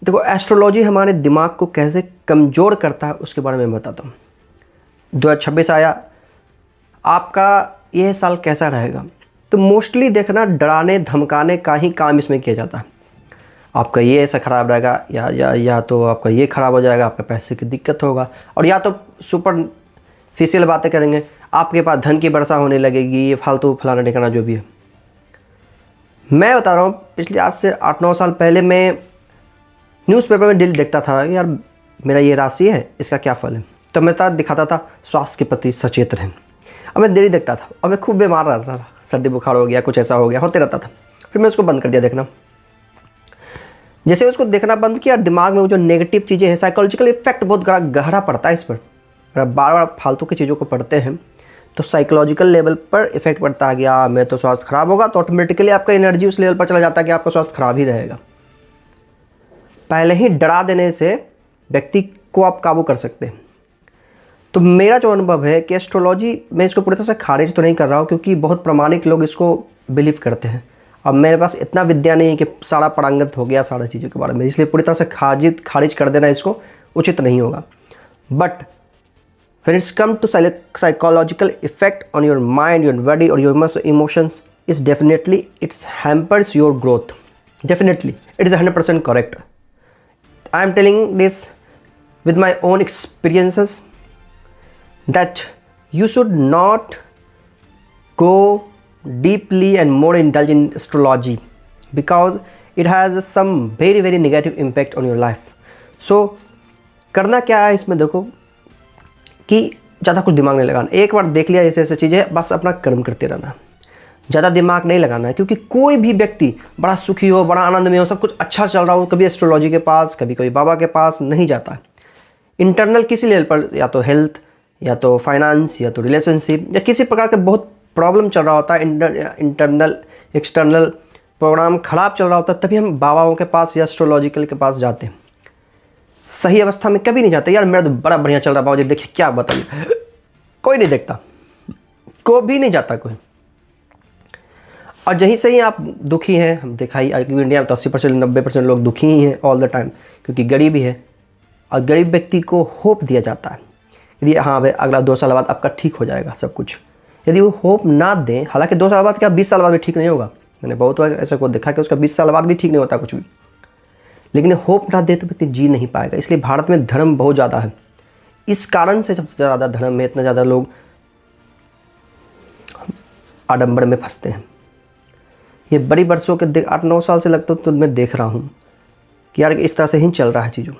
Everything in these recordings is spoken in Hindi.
देखो, एस्ट्रोलॉजी हमारे दिमाग को कैसे कमज़ोर करता है उसके बारे में बताता हूँ। 2026 आया, आपका यह साल कैसा रहेगा? तो मोस्टली देखना, डराने धमकाने का ही काम इसमें किया जाता है। आपका ये ऐसा ख़राब रहेगा, या तो आपका ये ख़राब हो जाएगा, आपका पैसे की दिक्कत होगा, और या तो सुपरफिशियल बातें करेंगे, आपके पास धन की वर्षा होने लगेगी, ये फालतू फलाना ठिकाना जो भी है। मैं बता रहा हूँ, पिछले आज से 8-9 साल पहले मैं न्यूज़पेपर में डेली देखता था कि यार मेरा ये राशि है, इसका क्या फल है। तो मैं दिखाता था स्वास्थ्य के प्रति सचेत रहें। अब मैं डेली देखता था और मैं खूब बीमार रहता था, सर्दी बुखार हो गया, कुछ ऐसा हो गया, होते रहता था। फिर मैं उसको बंद कर दिया देखना। जैसे उसको देखना बंद किया, दिमाग में वो जो नेगेटिव चीज़ें हैं, साइकोलॉजिकल इफेक्ट बहुत गहरा पड़ता है इस पर। अगर बार बार फालतू की चीज़ों को पढ़ते हैं तो साइकोलॉजिकल लेवल पर इफेक्ट पड़ता है कि मैं तो स्वास्थ्य खराब होगा, तो ऑटोमेटिकली आपका एनर्जी उस लेवल पर चला जाता है कि आपका स्वास्थ्य खराब ही रहेगा। पहले ही डरा देने से व्यक्ति को आप काबू कर सकते हैं। तो मेरा जो अनुभव है कि एस्ट्रोलॉजी, मैं इसको पूरी तरह से खारिज तो नहीं कर रहा हूँ, क्योंकि बहुत प्रामाणिक लोग इसको बिलीव करते हैं। अब मेरे पास इतना विद्या नहीं है कि सारा पारंगत हो गया सारा चीज़ों के बारे में, इसलिए पूरी तरह से खारिज कर देना इसको उचित नहीं होगा। But when it's come to psychological effect on your mind, your body or your emotions, is definitely it hampers your growth. Definitely it is 100% correct. I am telling this with my own experiences that you should not go deeply and more indulge in astrology because it has some very negative impact on your life. So करना क्या है इसमें, देखो कि ज़्यादा कुछ दिमाग नहीं लगाना। एक बार देख लिया ऐसे चीज़ें, बस अपना कर्म करते रहना, ज़्यादा दिमाग नहीं लगाना है। क्योंकि कोई भी व्यक्ति बड़ा सुखी हो, बड़ा आनंद में हो, सब कुछ अच्छा चल रहा हो, कभी एस्ट्रोलॉजी के पास, कभी बाबा के पास नहीं जाता। इंटरनल किसी लेवल पर, या तो हेल्थ, या तो फाइनेंस, या तो रिलेशनशिप, या किसी प्रकार का बहुत प्रॉब्लम चल रहा होता है, इंटरनल एक्सटर्नल प्रोग्राम ख़राब चल रहा होता है, तभी हम बाबाओं के पास या एस्ट्रोलॉजिकल के पास जाते हैं। सही अवस्था में कभी नहीं जाते। यार मेरा तो बड़ा बढ़िया चल रहा बाबा जी, देखिए क्या बताइए, कोई नहीं देखता, कोई भी नहीं जाता कोई। और यहीं से ही आप दुखी हैं, हम दिखाई इंडिया में तो 80% 90% लोग दुखी ही हैं ऑल द टाइम, क्योंकि गरीबी है। और गरीब व्यक्ति को होप दिया जाता है, यदि हाँ भाई अगला 2 साल बाद आपका ठीक हो जाएगा सब कुछ। यदि वो होप ना दें, हालांकि 2 साल बाद क्या 20 साल बाद भी ठीक नहीं होगा, मैंने बहुत बार ऐसा को देखा कि उसका 20 साल बाद भी ठीक नहीं होता कुछ भी। लेकिन होप ना दे तो व्यक्ति जी नहीं पाएगा। इसलिए भारत में धर्म बहुत ज़्यादा है, इस कारण से सबसे ज़्यादा धर्म में इतना ज़्यादा लोग आडंबर में फंसते हैं। ये बड़ी वर्षों के 8-9 साल से लगता तो मैं देख रहा हूँ कि यार इस तरह से ही चल रहा है चीज़ों।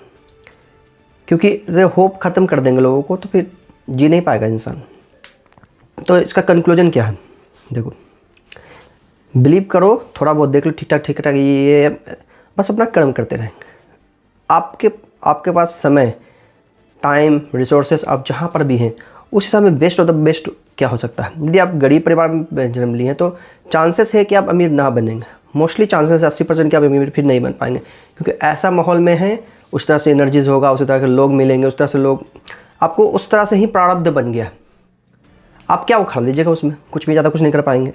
क्योंकि होप ख़त्म कर देंगे लोगों को तो फिर जी नहीं पाएगा इंसान। तो इसका कंक्लूजन क्या है, देखो, बिलीव करो, थोड़ा बहुत देख लो, ठीक ठाक ये बस अपना कर्म करते रहेंगे। आपके पास समय, टाइम, रिसोर्सेस, आप जहाँ पर भी हैं उस हिसाब में बेस्ट ऑफ द बेस्ट क्या हो सकता है। यदि आप गरीब परिवार में जन्म लिए हैं तो चांसेस है कि आप अमीर ना बनेंगे। मोस्टली चांसेस 80% कि आप अमीर फिर नहीं बन पाएंगे, क्योंकि ऐसा माहौल में है, उस तरह से एनर्जीज होगा, उसी तरह के लोग मिलेंगे, उस तरह से लोग आपको, उस तरह से ही प्रारब्ध बन गया। आप क्या उखाड़ लीजिएगा उसमें, कुछ भी ज़्यादा कुछ नहीं कर पाएंगे।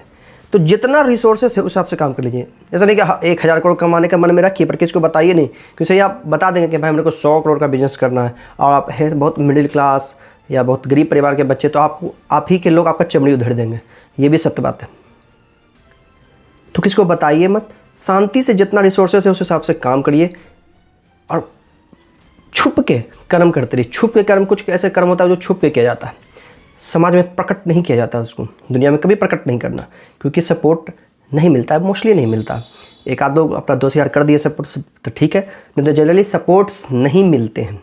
तो जितना रिसोर्सेस है उस हिसाब से काम कर लीजिए। ऐसा नहीं कि 1000 करोड़ कमाने का मन में रखिए पर किसी को बताइए नहीं, क्योंकि आप बता देंगे कि भाई मेरे को 100 करोड़ का बिजनेस करना है, और आप है बहुत मिडिल क्लास या बहुत गरीब परिवार के बच्चे, तो आप ही के लोग आपका चमड़ी उधेड़ देंगे। ये भी सत्य बात है। तो किसी को बताइए मत, शांति से जितना रिसोर्सेस है उस हिसाब से काम करिए, और छुप के कर्म करते रहिए। छुप के कर्म, कुछ ऐसे कर्म होता है जो छुप के किया जाता है, समाज में प्रकट नहीं किया जाता, उसको दुनिया में कभी प्रकट नहीं करना, क्योंकि सपोर्ट नहीं मिलता है, मोस्टली नहीं मिलता। एक आध दो अपना 2000 कर दिए सपोर्ट तो ठीक है, नहीं तो जनरली सपोर्ट्स नहीं मिलते हैं।